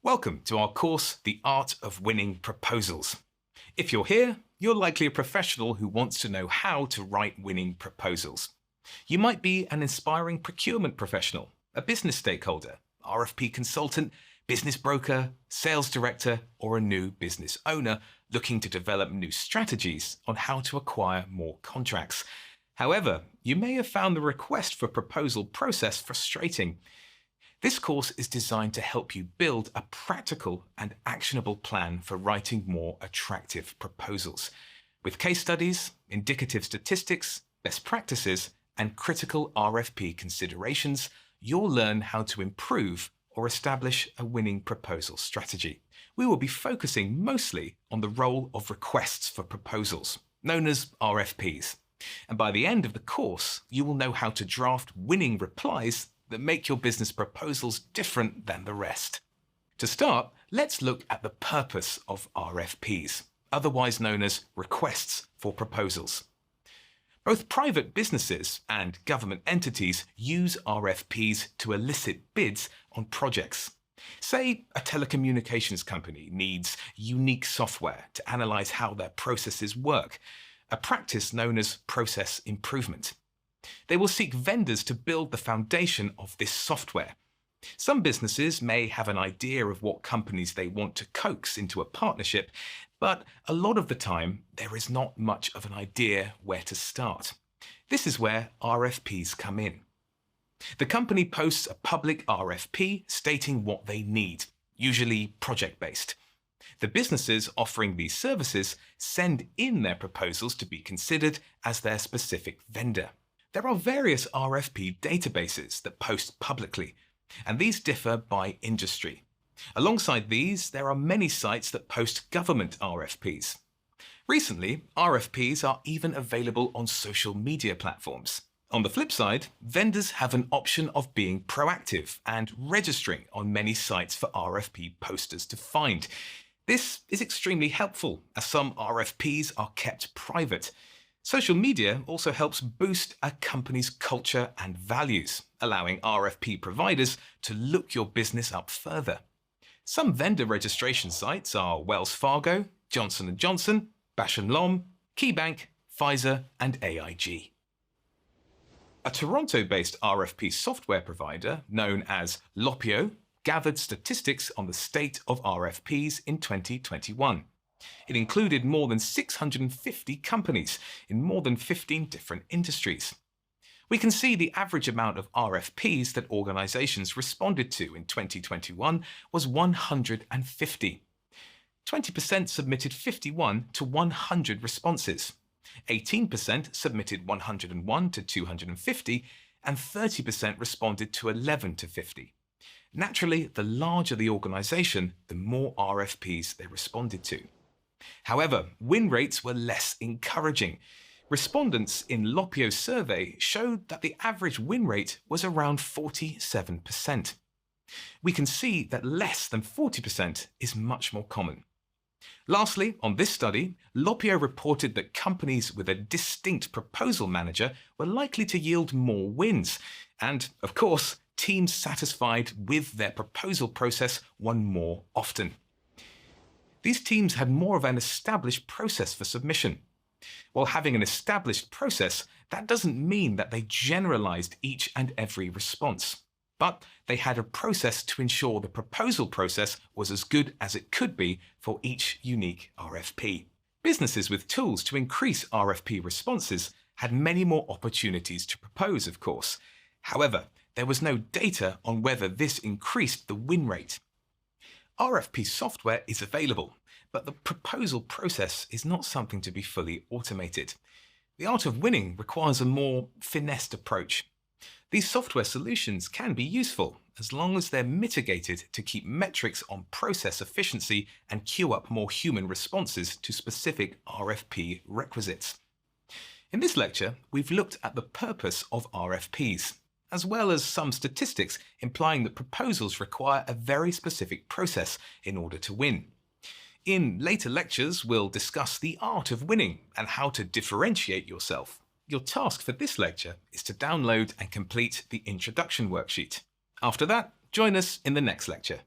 Welcome to our course, The Art of Winning Proposals. If you're here, you're likely a professional who wants to know how to write winning proposals. You might be an inspiring procurement professional, a business stakeholder, RFP consultant, business broker, sales director, or a new business owner looking to develop new strategies on how to acquire more contracts. However, you may have found the request for proposal process frustrating. This course is designed to help you build a practical and actionable plan for writing more attractive proposals. With case studies, indicative statistics, best practices, and critical RFP considerations, you'll learn how to improve or establish a winning proposal strategy. We will be focusing mostly on the role of requests for proposals, known as RFPs. And by the end of the course, you will know how to draft winning replies that make your business proposals different than the rest. To start, let's look at the purpose of RFPs, otherwise known as requests for proposals. Both private businesses and government entities use RFPs to elicit bids on projects. Say a telecommunications company needs unique software to analyze how their processes work, a practice known as process improvement. They will seek vendors to build the foundation of this software. Some businesses may have an idea of what companies they want to coax into a partnership, but a lot of the time there is not much of an idea where to start. This is where RFPs come in. The company posts a public RFP stating what they need, usually project-based. The businesses offering these services send in their proposals to be considered as their specific vendor. There are various RFP databases that post publicly, and these differ by industry. Alongside these, there are many sites that post government RFPs. Recently, RFPs are even available on social media platforms. On the flip side, vendors have an option of being proactive and registering on many sites for RFP posters to find. This is extremely helpful, as some RFPs are kept private. Social media also helps boost a company's culture and values, allowing RFP providers to look your business up further. Some vendor registration sites are Wells Fargo, Johnson & Johnson, Bausch & Lomb, KeyBank, Pfizer, and AIG. A Toronto-based RFP software provider known as Lopio gathered statistics on the state of RFPs in 2021. It included more than 650 companies in more than 15 different industries. We can see the average amount of RFPs that organizations responded to in 2021 was 150. 20% submitted 51 to 100 responses. 18% submitted 101 to 250, and 30% responded to 11 to 50. Naturally, the larger the organization, the more RFPs they responded to. However, win rates were less encouraging. Respondents in Lopio's survey showed that the average win rate was around 47%. We can see that less than 40% is much more common. Lastly, on this study, Lopio reported that companies with a distinct proposal manager were likely to yield more wins. And, of course, teams satisfied with their proposal process won more often. These teams had more of an established process for submission. While having an established process, that doesn't mean that they generalized each and every response. But they had a process to ensure the proposal process was as good as it could be for each unique RFP. Businesses with tools to increase RFP responses had many more opportunities to propose, of course. However, there was no data on whether this increased the win rate. RFP software is available, but the proposal process is not something to be fully automated. The art of winning requires a more finessed approach. These software solutions can be useful as long as they're mitigated to keep metrics on process efficiency and queue up more human responses to specific RFP requisites. In this lecture, we've looked at the purpose of RFPs, as well as some statistics implying that proposals require a very specific process in order to win. In later lectures, we'll discuss the art of winning and how to differentiate yourself. Your task for this lecture is to download and complete the introduction worksheet. After that, join us in the next lecture.